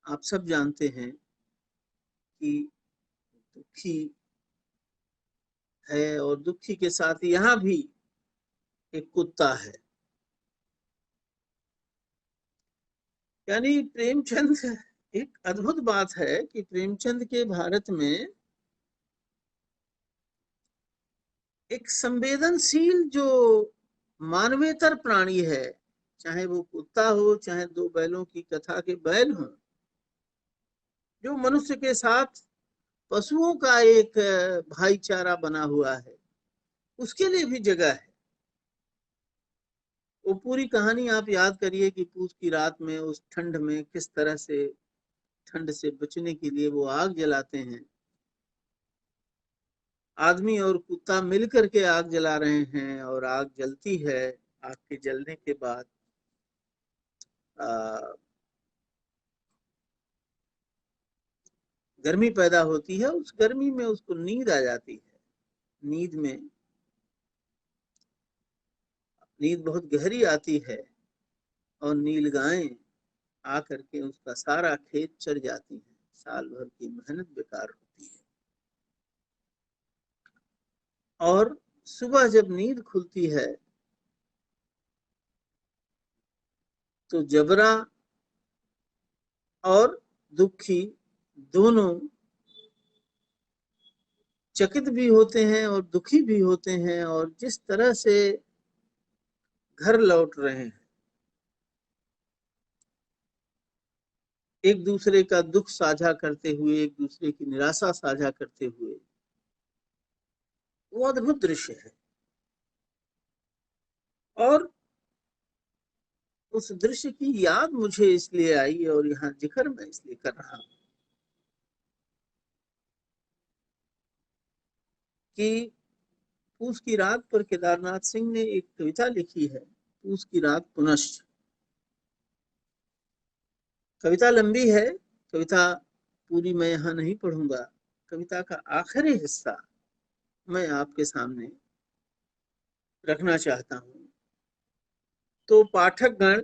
आप सब जानते हैं कि दुखी है, और दुखी के साथ यहाँ भी एक कुत्ता है। यानी प्रेमचंद, एक अद्भुत बात है कि प्रेमचंद के भारत में एक संवेदनशील जो मानवेतर प्राणी है, चाहे वो कुत्ता हो, चाहे दो बैलों की कथा के बैल हो, जो मनुष्य के साथ पशुओं का एक भाईचारा बना हुआ है, उसके लिए भी जगह है। वो पूरी कहानी आप याद करिए कि पूस की रात में उस ठंड में किस तरह से, ठंड से बचने के लिए वो आग जलाते हैं। आदमी और कुत्ता मिलकर के आग जला रहे हैं, और आग जलती है। आग के जलने के बाद गर्मी पैदा होती है। उस गर्मी में उसको नींद आ जाती है। नींद बहुत गहरी आती है, और नीलगायें आकर के उसका सारा खेत चर जाती हैं। साल भर की मेहनत बेकार होती है। और सुबह जब नींद खुलती है तो जबरा और दुखी दोनों चकित भी होते हैं और दुखी भी होते हैं, और जिस तरह से घर लौट रहे हैं, एक दूसरे का दुख साझा करते हुए, एक दूसरे की निराशा साझा करते हुए, वो अद्भुत दृश्य है। और उस दृश्य की याद मुझे इसलिए आई और यहाँ जिक्र मैं इसलिए कर रहा हूं कि पूस की रात पर केदारनाथ सिंह ने एक कविता लिखी है, पूस की रात पुनश्च। कविता लंबी है, कविता पूरी मैं यहाँ नहीं पढ़ूंगा। कविता का आखिरी हिस्सा मैं आपके सामने रखना चाहता हूँ। तो पाठक गण,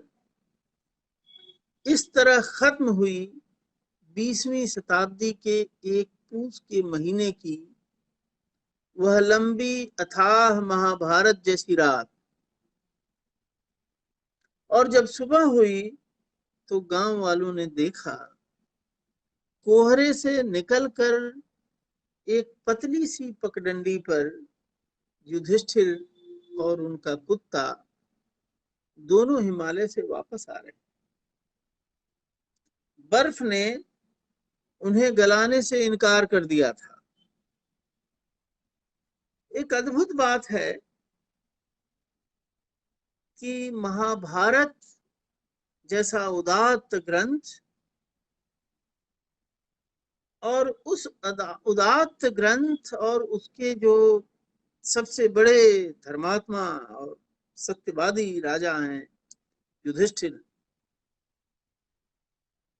इस तरह खत्म हुई 20वीं शताब्दी के एक पूस के महीने की वह लंबी अथाह महाभारत जैसी रात। और जब सुबह हुई तो गांव वालों ने देखा, कोहरे से निकलकर एक पतली सी पगडंडी पर युधिष्ठिर और उनका कुत्ता दोनों हिमालय से वापस आ रहे। बर्फ ने उन्हें गलाने से इनकार कर दिया था। एक अद्भुत बात है कि महाभारत जैसा उदात्त ग्रंथ और उस उदात्त ग्रंथ और उसके जो सबसे बड़े धर्मात्मा और सत्यवादी राजा हैं युधिष्ठिर,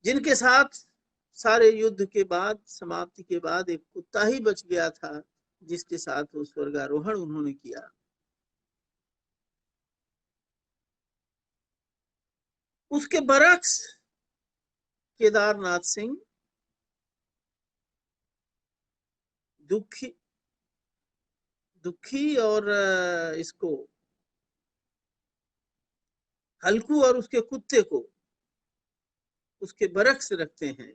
जिनके साथ सारे युद्ध के बाद, समाप्ति के बाद एक कुत्ता ही बच गया था जिसके साथ वो स्वर्गारोहण उन्होंने किया। उसके बरक्स केदारनाथ सिंह दुखी दुखी और इसको हल्कू और उसके कुत्ते को उसके बरक्स रखते हैं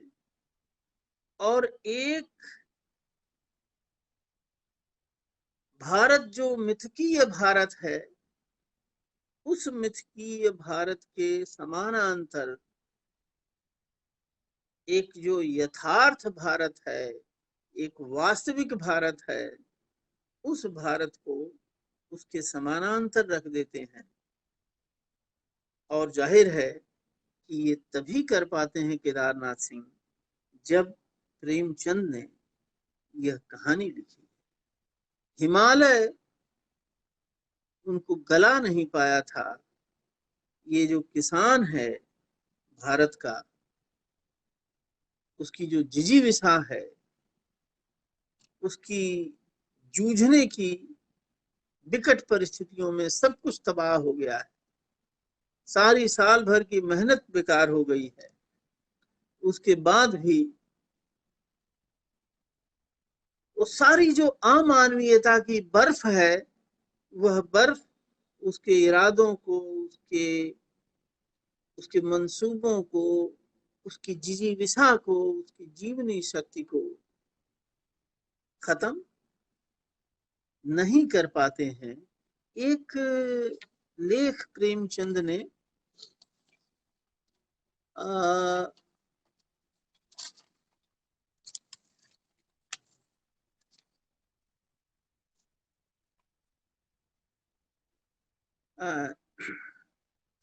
और एक भारत जो मिथकीय भारत है, उस मिथकीय भारत के समानांतर एक जो यथार्थ भारत है, एक वास्तविक भारत है, उस भारत को उसके समानांतर रख देते हैं। और जाहिर है कि ये तभी कर पाते हैं केदारनाथ सिंह जब प्रेमचंद ने यह कहानी लिखी। हिमालय उनको गला नहीं पाया था। ये जो किसान है भारत का, उसकी जो जिजीविषा है, उसकी जूझने की विकट परिस्थितियों में सब कुछ तबाह हो गया है। सारी साल भर की मेहनत बेकार हो गई है। उसके बाद भी वो सारी जो अमानवीयता की बर्फ है, वह बर्फ उसके इरादों को, उसके मंसूबों को, उसकी जिजीविषा को, उसकी जीवनी शक्ति को खत्म नहीं कर पाते हैं। एक लेख प्रेमचंद ने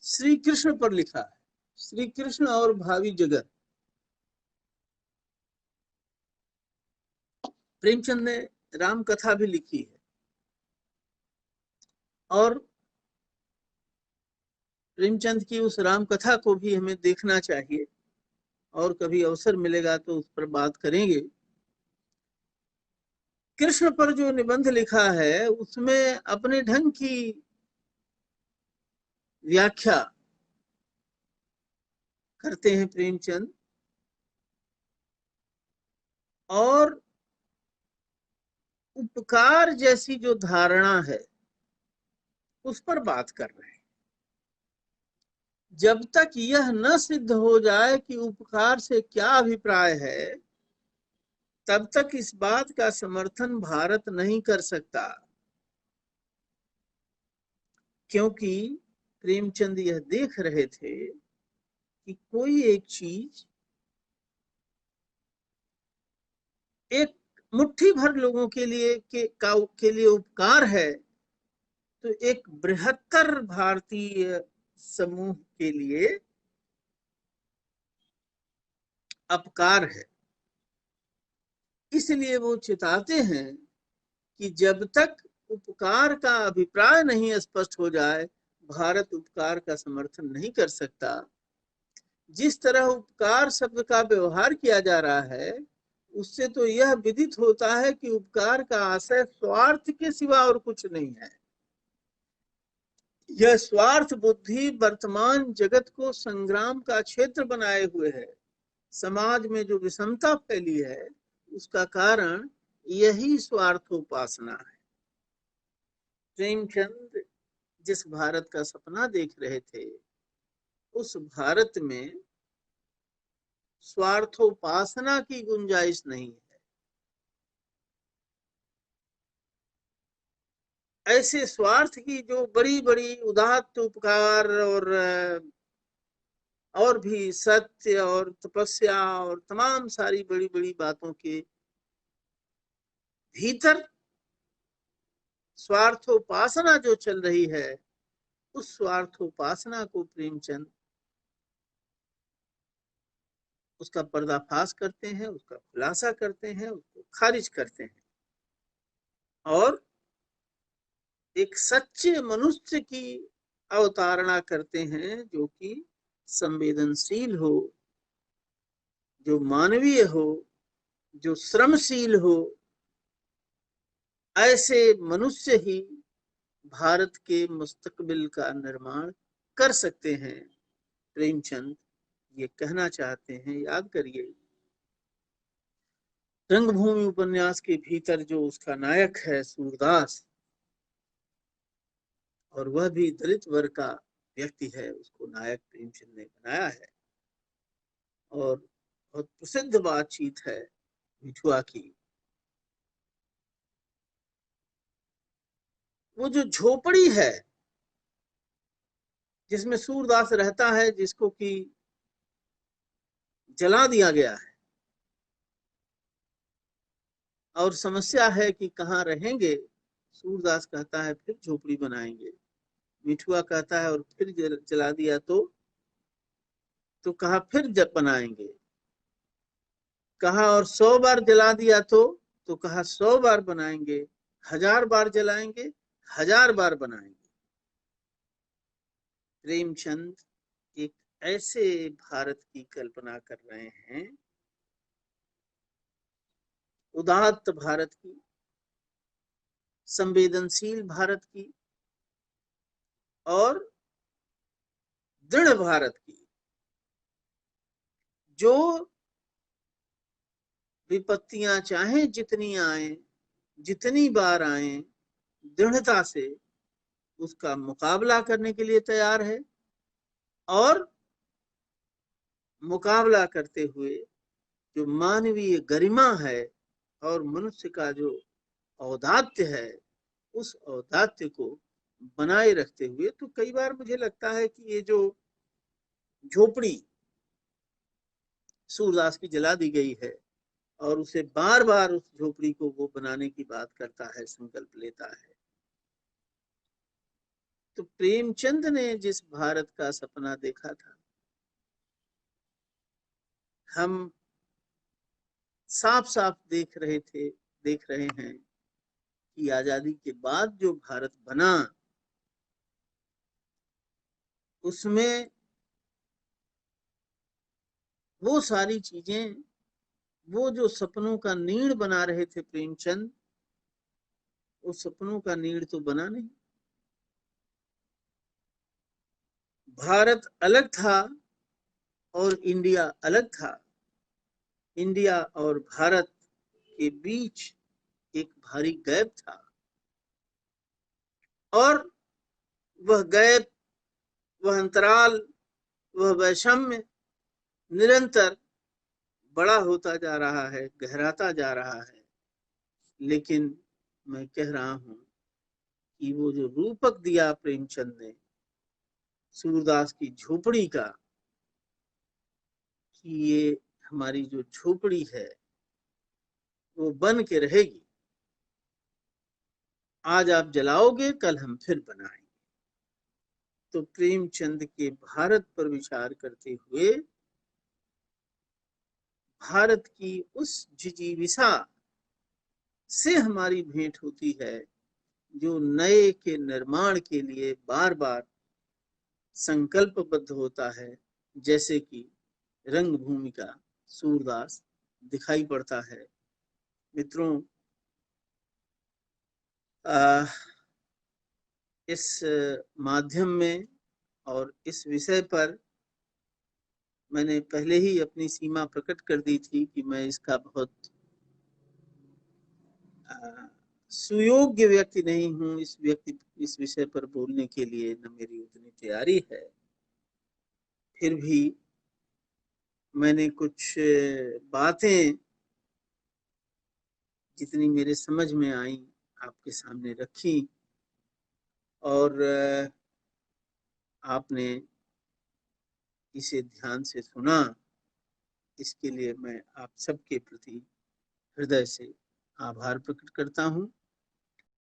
श्री कृष्ण पर लिखा है, श्री कृष्ण और भावी जगत। प्रेमचंद ने राम कथा भी लिखी है और प्रेमचंद की उस राम कथा को भी हमें देखना चाहिए और कभी अवसर मिलेगा तो उस पर बात करेंगे। कृष्ण पर जो निबंध लिखा है उसमें अपने ढंग की व्याख्या करते हैं प्रेमचंद और उपकार जैसी जो धारणा है उस पर बात कर रहे हैं। जब तक यह न सिद्ध हो जाए कि उपकार से क्या अभिप्राय है, तब तक इस बात का समर्थन भारत नहीं कर सकता, क्योंकि प्रेमचंद यह देख रहे थे कि कोई एक चीज एक मुट्ठी भर लोगों के लिए के लिए उपकार है, तो एक बृहत्तर भारतीय समूह के लिए अपकार है। इसलिए वो चिताते हैं कि जब तक उपकार का अभिप्राय नहीं स्पष्ट हो जाए, भारत उपकार का समर्थन नहीं कर सकता। जिस तरह उपकार शब्द का व्यवहार किया जा रहा है, उससे तो यह विदित होता है कि उपकार का आशय स्वार्थ के सिवा और कुछ नहीं है। यह स्वार्थ बुद्धि वर्तमान जगत को संग्राम का क्षेत्र बनाए हुए है। समाज में जो विषमता फैली है, उसका कारण यही स्वार्थोपासना है। प्रेमचंद जिस भारत का सपना देख रहे थे, उस भारत में स्वार्थोपासना की गुंजाइश नहीं है। ऐसे स्वार्थ की जो बड़ी बड़ी उदात्त उपकार और भी सत्य और तपस्या और तमाम सारी बड़ी बड़ी बातों के भीतर स्वार्थोपासना जो चल रही है, उस स्वार्थोपासना को प्रेमचंद उसका पर्दाफाश करते हैं, उसका खुलासा करते हैं, उसको खारिज करते हैं और एक सच्चे मनुष्य की अवतारणा करते हैं, जो कि संवेदनशील हो, जो मानवीय हो, जो श्रमशील हो। ऐसे मनुष्य ही भारत के मुस्तकबिल का निर्माण कर सकते हैं। प्रेमचंद ये कहना चाहते हैं। याद करिए, रंगभूमि उपन्यास के भीतर जो उसका नायक है सूरदास, और वह भी दलित वर्ग का व्यक्ति है, उसको नायक प्रेमचंद ने बनाया है। और बहुत प्रसिद्ध बातचीत है मिठुआ की। वो जो झोपड़ी है जिसमें सूरदास रहता है, जिसको कि जला दिया गया है, और समस्या है कि कहाँ रहेंगे। सूरदास कहता है फिर झोपड़ी बनाएंगे। मिठुआ कहता है और फिर जला दिया तो कहा फिर जब बनाएंगे। कहा और 100 बार जला दिया तो कहा 100 बार बनाएंगे। 1000 बार जलाएंगे, 1000 बार बनाएंगे। प्रेमचंद एक ऐसे भारत की कल्पना कर रहे हैं, उदात्त भारत की, संवेदनशील भारत की और दृढ़ भारत की, जो विपत्तियां चाहे जितनी आए, जितनी बार आए, दृढ़ता से उसका मुकाबला करने के लिए तैयार है। और मुकाबला करते हुए जो मानवीय गरिमा है और मनुष्य का जो औदात्य है, उस औदात्य को बनाए रखते हुए। तो कई बार मुझे लगता है कि ये जो झोपड़ी सूरदास की जला दी गई है, और उसे बार बार उस झोपड़ी को वो बनाने की बात करता है, संकल्प लेता है। तो प्रेमचंद ने जिस भारत का सपना देखा था, हम साफ साफ देख रहे हैं कि आजादी के बाद जो भारत बना, उसमें वो सारी चीजें, वो जो सपनों का नीड़ बना रहे थे प्रेमचंद, उस सपनों का नीड़ तो बना नहीं। भारत अलग था और इंडिया अलग था। इंडिया और भारत के बीच एक भारी गैप था, और वह गैप, वह अंतराल, वह वैषम्य निरंतर बड़ा होता जा रहा है, गहराता जा रहा है। लेकिन मैं कह रहा हूं कि वो जो रूपक दिया प्रेमचंद ने सूरदास की झोपड़ी का, कि ये हमारी जो झोपड़ी है, वो बन के रहेगी। आज आप जलाओगे, कल हम फिर बनाएंगे। तो प्रेमचंद के भारत पर विचार करते हुए भारत की उस जिजीविषा से हमारी भेंट होती है जो नए के निर्माण के लिए बार बार संकल्पबद्ध होता है, जैसे कि रंगभूमि का सूरदास दिखाई पड़ता है। मित्रों, इस माध्यम में और इस विषय पर मैंने पहले ही अपनी सीमा प्रकट कर दी थी कि मैं इसका बहुत सुयोग्य व्यक्ति नहीं हूँ। इस विषय पर बोलने के लिए न मेरी उतनी तैयारी है। फिर भी मैंने कुछ बातें जितनी मेरे समझ में आई आपके सामने रखी, और आपने इसे ध्यान से सुना। इसके लिए मैं आप सबके प्रति हृदय से आभार प्रकट करता हूँ।